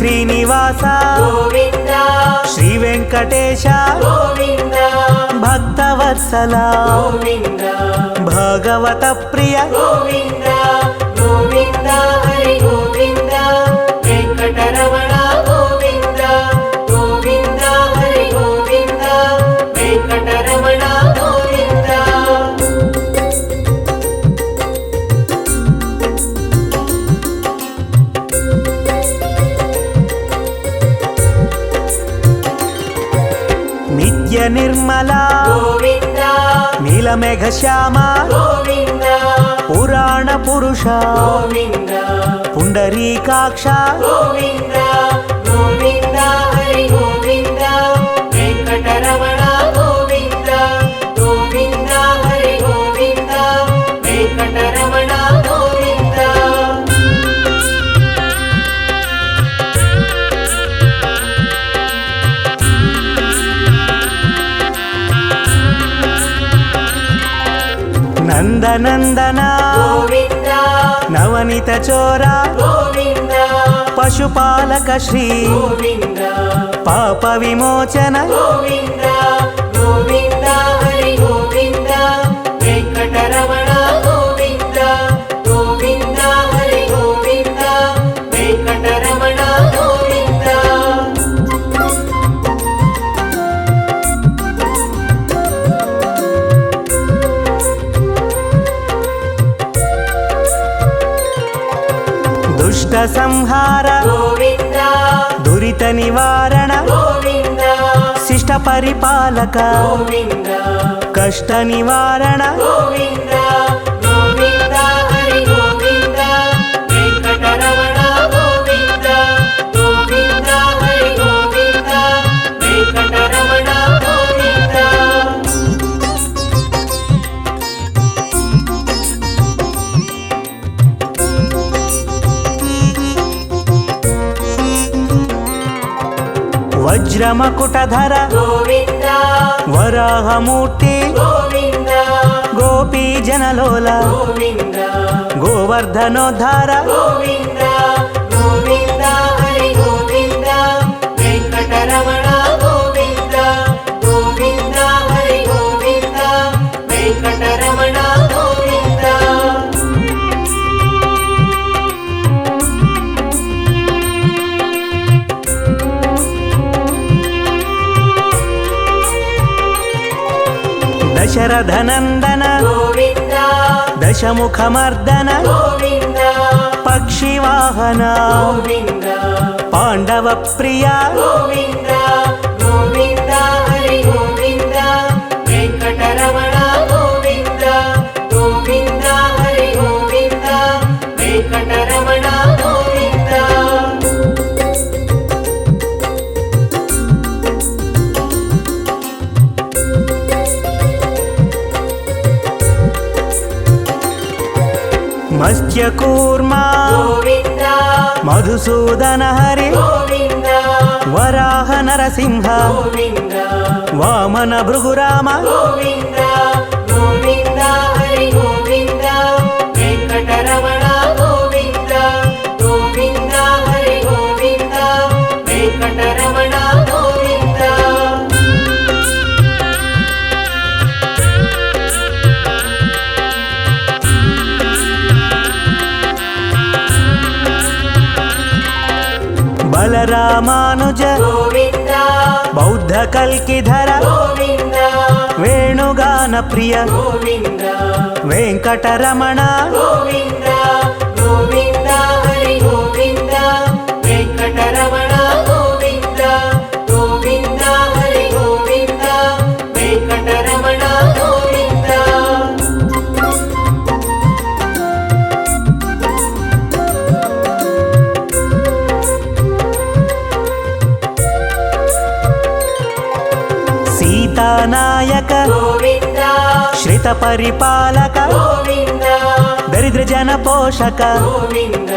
శ్రీనివాస గోవింద శ్రీ వెంకటేశ గోవింద భక్తవత్సల గోవింద భగవత ప్రియ గోవింద గోవింద హరి గోవింద వెంకటరమణ గోవింద గోవింద హరి గోవింద వెంకటరమణ గోవింద నిత్య నిర్మల గోవింద నీలమేఘ శ్యామ గోవింద పురాణ పురుష గోవింద పుండరీకాక్ష గోవింద గోవింద హరి గోవింద వెంకటరమణ గోవింద గోవింద హరి గోవింద వెంకటరమణ గోవింద నందనందన గోవింద నవనిత చోర గోవింద పశుపాలక శ్రీ గోవింద పాప విమోచన గోవింద గోవింద హరి గోవింద వెంకటరమణ గోవింద గోవింద హరి గోవింద వెంకటరమణ గోవింద దుష్ట సంహార గోవింద దురిత నివారణ గోవింద శిష్ట పరిపాలక గోవింద కష్ట నివారణ గోవింద గోవింద హరి గోవింద వెంకటరమణ గోవింద గోవింద హరి గోవింద వెంకటరమణ గోవింద వజ్రమకుటధర గోవింద వరాహమూర్తి గోవింద గోపీ జనలోల గోవింద గోవర్ధనోద్ధార గోవింద గోవింద హరి గోవింద వెంకటరమణ గోవింద గోవింద హరి గోవింద వెంకటరమణ గోవింద దశరథనందన గోవింద దశముఖమర్దన గోవింద పక్షివాహన గోవింద పాండవ ప్రియ గోవింద గోవింద హరి గోవింద వెంకటరమణ గోవింద గోవింద హరి గోవింద వెంకటరమణ గోవింద మత్స్యకూర్మ గోవింద మధుసూదన హరి గోవింద వరాహ నరసింహ గోవింద వామన భృగురామ గోవింద గోవింద హరి గోవింద వెంకటరమణ గోవింద గోవింద హరి గోవింద వెంకటరమణ గోవింద బలరామానుజ గోవింద బౌద్ధ కల్కిధర గోవింద వేణుగాన ప్రియ గోవింద వెంకటరమణ గోవింద గోవింద హరి గోవింద వెంకటరమణ గోవింద గోవింద హరి గోవింద వెంకటరమణ గోవింద సీతానాయక గోవింద శ్రిత పరిపాలక గోవింద దరిద్ర జన పోషక గోవింద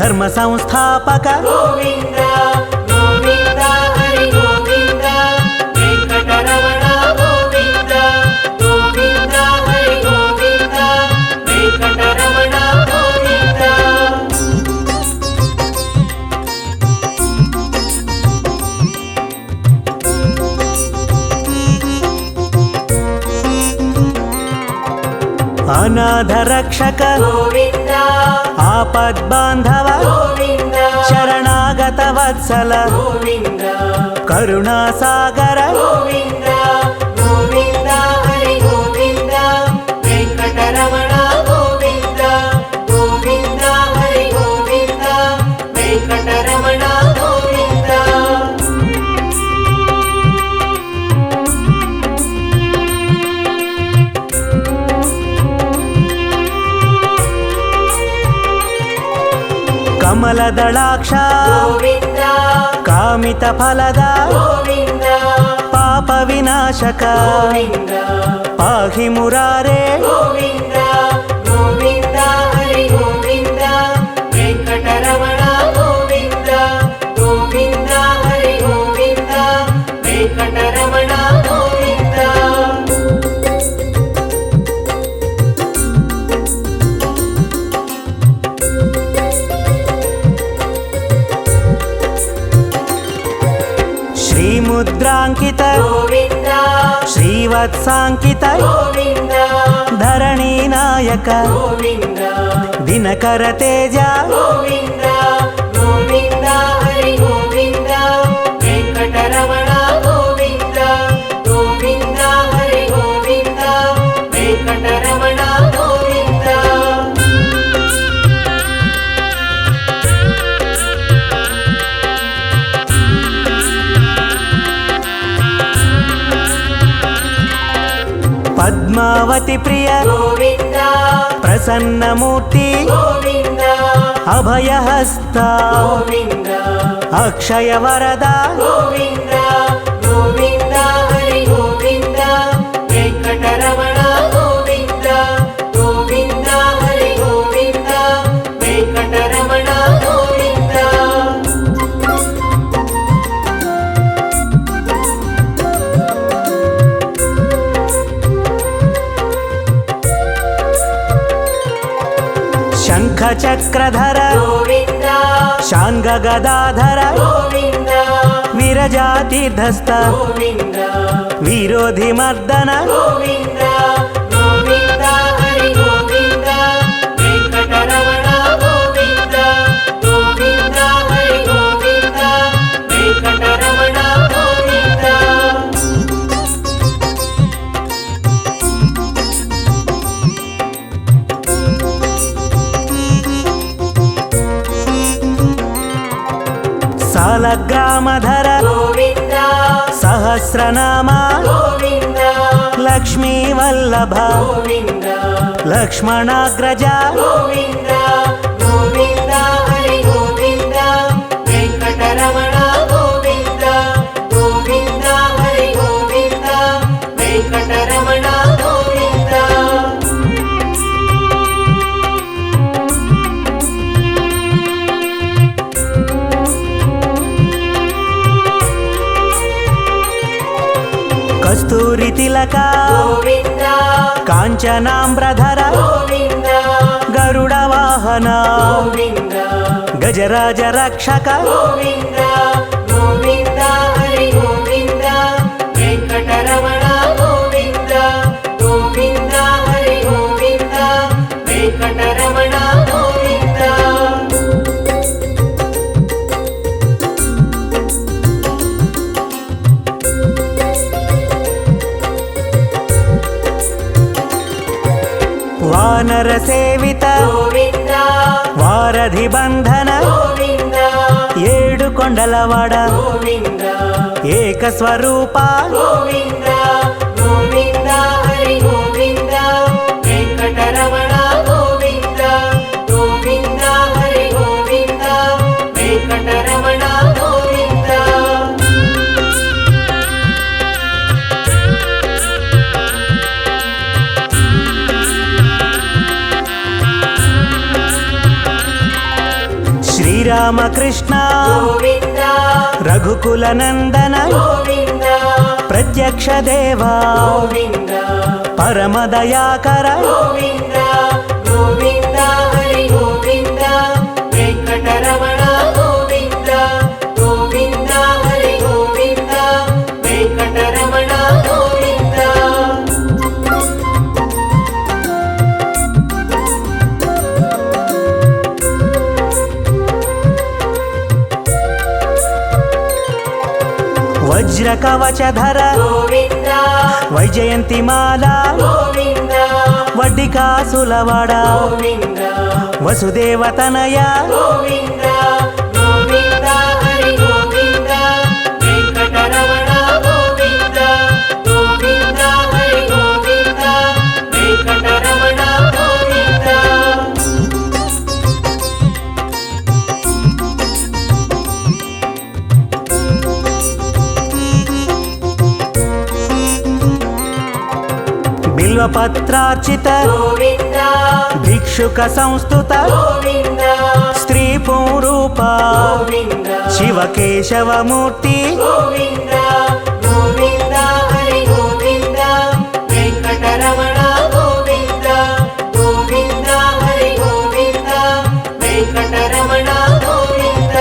ధర్మ సంస్థాపక గోవింద గోవింద హరి గోవింద వెంకటరమణ గోవింద గోవింద హరి గోవింద వెంకటరమణ గోవింద ಅನಾಥ ರಕ್ಷಕ ಗೋವಿಂದ ಆಪದ್ಬಾಂಧವ ಗೋವಿಂದ ಶರಣಾಗತ ವತ್ಸಲ ಗೋವಿಂದ ಕರುಣಾಸಾಗರ ಗೋವಿಂದ ಗೋವಿಂದ ಹರಿ ಗೋವಿಂದ ವೆಂಕಟರಮಣ ಗೋವಿಂದ ಗೋವಿಂದ ಹರಿ ಗೋವಿಂದ ವೆಂಕಟರಮಣ ಗೋವಿಂದ ಕಮಲದಳಾಕ್ಷ ಗೋವಿಂದ ಕಾಮಿತ ಫಲದ ಗೋವಿಂದ ಪಾಪ ವಿನಾಶಕ ಗೋವಿಂದ ಪಾಹಿ ಮುರಾರೇ ಗೋವಿಂದ ಗೋವಿಂದ ಹರಿ ಗೋವಿಂದ ವೆಂಕಟರಮಣ ಗೋವಿಂದ ಗೋವಿಂದ ಹರಿ ಗೋವಿಂದ ವೆಂಕಟರಮಣ ಗೋವಿಂದ ಶ್ರೀಮುದ್ರಾಂಕಿತ ಗೋವಿಂದ ಶ್ರೀವತ್ಸಾಂಕಿತ ಗೋವಿಂದ ಧರಣಿ ನಾಯಕ ಗೋವಿಂದ ದಿನಕರ ತೇಜ ಗೋವಿಂದ ಗೋವಿಂದ ಹರಿ ಗೋವಿಂದ ವೆಂಕಟರಮಣ ಗೋವಿಂದ ಗೋವಿಂದ ಹರಿ ಗೋವಿಂದ ವೆಂಕಟರಮಣ ಗೋವಿಂದ ಪದ್ಮಾವತಿ ಪ್ರಿಯ ಗೋವಿಂದ ಪ್ರಸನ್ನ ಮೂರ್ತಿ ಗೋವಿಂದ ಅಭಯ ಹಸ್ತ ಗೋವಿಂದ ಅಕ್ಷಯ ವರದ ಗೋವಿಂದ ಗೋವಿಂದ ಹರಿ ಗೋವಿಂದ ವೆಂಕಟರಮಣ ಗೋವಿಂದ ಗೋವಿಂದ ಹರಿ ಗೋವಿಂದ ವೆಂಕಟರಮಣ ಗೋವಿಂದ ಶಂಖ ಚಕ್ರಧರ ಗೋವಿಂದ ಶಾಂಗ ಗದಾಧರ ಗೋವಿಂದ ವಿರಜಾತೀರ್ಧಸ್ಥ ಗೋವಿಂದ ವಿರೋಧಿ ಮರ್ದನ ಗೋವಿಂದ ಗೋವಿಂದ ಹರಿ ಗೋವಿಂದ ವೆಂಕಟರಮಣ ಗೋವಿಂದ ಗೋವಿಂದ ಹರಿ ಗೋವಿಂದ ವೆಂಕಟರಮಣ ಗೋವಿಂದ ಸಾಲಗ್ರಾಮಧರ ಗೋವಿಂದ ಸಹಸ್ರನಾಮ ಗೋವಿಂದ ಲಕ್ಷ್ಮೀ ವಲ್ಲಭ ಗೋವಿಂದ ಲಕ್ಷ್ಮಣಾಗ್ರಜ ಗೋವಿಂದ ಗೋವಿಂದ ಹರಿ ಗೋವಿಂದ ವೆಂಕಟರಮಣ ಗೋವಿಂದ ಗೋವಿಂದ ಹರಿ ಗೋವಿಂದ ವೆಂಕಟರಮಣ ಗೋವಿಂದ ಕಸ್ತೂರಿ ತಿಲಕ ಗೋವಿಂದ ಕಾಂಚನಾಂಬ್ರಧರ ಗೋವಿಂದ ಗರುಡ ವಾಹನ ಗೋವಿಂದ ಗಜರಾಜ ರಕ್ಷಕ ಗೋವಿಂದ ಗೋವಿಂದ ಹರಿ ಗೋವಿಂದ ವೆಂಕಟರಮಣ ಗೋವಿಂದ ಗೋವಿಂದ ಹರಿ ಗೋವಿಂದ ವೆಂಕಟರಮಣ ಗೋವಿಂದ ವಾನರ ಸೇವಿತ ಗೋವಿಂದ ವಾರಧಿ ಬಂಧನ ಗೋವಿಂದ ಏಳು ಕೊಂಡಲವಾಡ ಗೋವಿಂದ ಏಕ ಸ್ವರೂಪ ಗೋವಿಂದ ಗೋವಿಂದ ಹರಿ ಗೋವಿಂದ ವೆಂಕಟರಮಣ ಗೋವಿಂದ ಗೋವಿಂದ ಹರಿ ಗೋವಿಂದ ವೆಂಕಟರಮಣ ಗೋವಿಂದ ಶ್ರೀರಾಮಕೃಷ್ಣ ಗೋವಿಂದ ರಘುಕುಲ ನಂದನ ಗೋವಿಂದ ಪ್ರತ್ಯಕ್ಷ ದೇವ ಗೋವಿಂದ ಪರಮ ದಯಾಕರ ಗೋವಿಂದ ಗೋವಿಂದ ಹರಿ ಗೋವಿಂದ ವೆಂಕಟರಮಣ ಗೋವಿಂದ ಗೋವಿಂದ ಹರಿ ಗೋವಿಂದ ವೆಂಕಟರಮಣ ಗೋವಿಂದ వజ్ర కవచధర గోవింద వైజయంతిమాల గోవింద వడ్డికాసులవాడ గోవింద వసుదేవతనయ గోవింద గోవింద హరి గోవింద వెంకటరమణ గోవింద గోవింద హరి గోవింద వెంకటరమణ గోవింద బిల్వపత్రార్చిత గోవింద భిక్షుక సంస్థుత గోవింద స్త్రీ పూరూప గోవింద శివకేశవమూర్తి గోవింద గోవింద హరి గోవింద వెంకటరమణ గోవింద గోవింద హరి గోవింద వెంకటరమణ గోవింద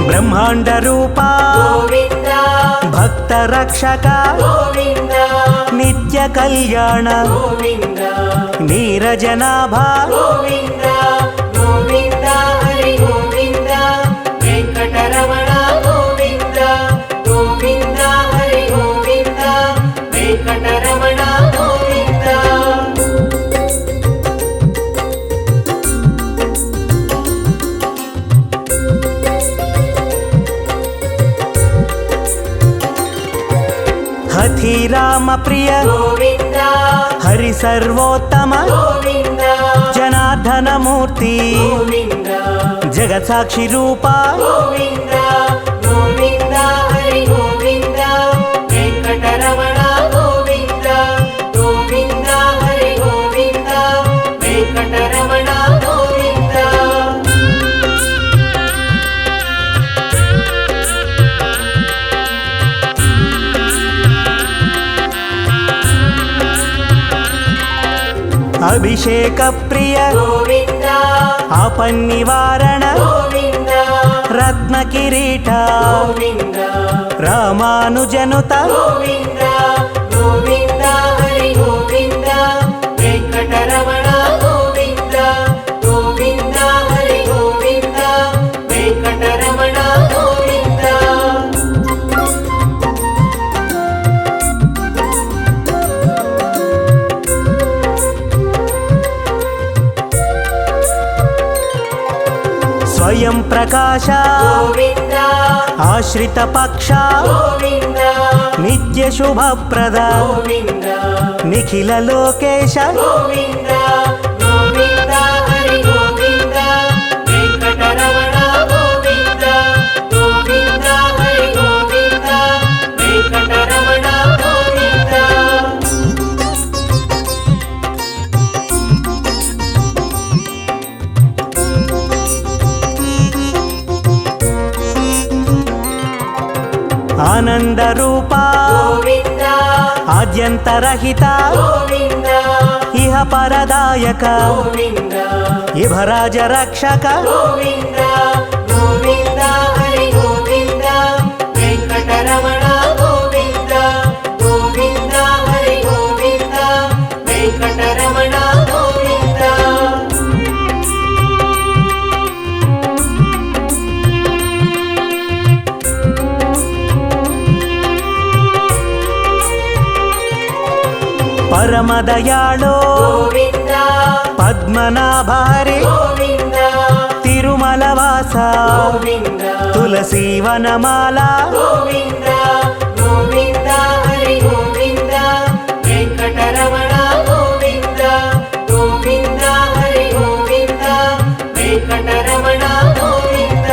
బ్రహ్మాండ రూప గోవింద భక్త రక్షక గోవింద నిత్య కళ్యాణ గోవింద నీరజనాభ గోవింద గోవింద హరి గోవింద వెంకటరమణ గోవింద గోవింద హరి గోవింద వెంకటరమణ గోవింద హఠి రామ ప్రియ గోవింద హరి సర్వోత్తమ గోవింద జనార్దన మూర్తి గోవింద జగత్సాక్షి రూప గోవింద గోవింద హరి గోవింద వెంకటరమణ గోవింద గోవింద హరి గోవింద వెంకటరమణ గోవింద అభిషేక ప్రియ గోవింద ఆపన్నివారణ గోవింద రత్న కిరీట గోవింద రామానుజనుత గోవింద గోవింద హరి గోవింద వెంకటరమణ గోవింద గోవింద హరి గోవింద వెంకటరమణ గోవింద స్వయం ప్రకాశ గోవింద ఆశ్రిత పక్ష గోవింద నిత్య శుభప్రద గోవింద నిఖిల లోకేశ గోవింద గోవింద హరి గోవింద వెంకటరమణ గోవింద గోవింద హరి గోవింద వెంకటరమణ గోవింద ఆనంద రూప గోవింద ఆద్యంతరహిత గోవింద ఇహ పరదాయక గోవింద ఇభరాజ రక్షక గోవింద గోవింద హరి గోవింద వెంకటరమణ గోవింద గోవింద హరి గోవింద వెంకటరమణ గోవింద పరమదయాళో గోవింద పద్మనాభారి గోవింద తిరుమలవాస గోవింద తులసీవనమాల గోవింద గోవింద హరి గోవింద వెంకటరమణ గోవింద గోవింద హరి గోవింద వెంకటరమణ గోవింద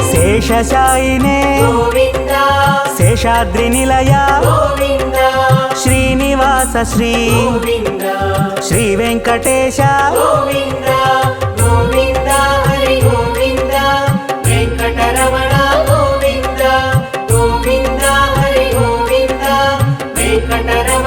శేషశాయినే గోవింద శేషాద్రి నిలయ గోవింద శ్రీనివాస శ్రీ గోవింద శ్రీ వెంకటేశ గోవింద గోవింద హరి గోవింద వెంకటరమణ గోవింద గోవింద హరి గోవింద వెంకటరమణ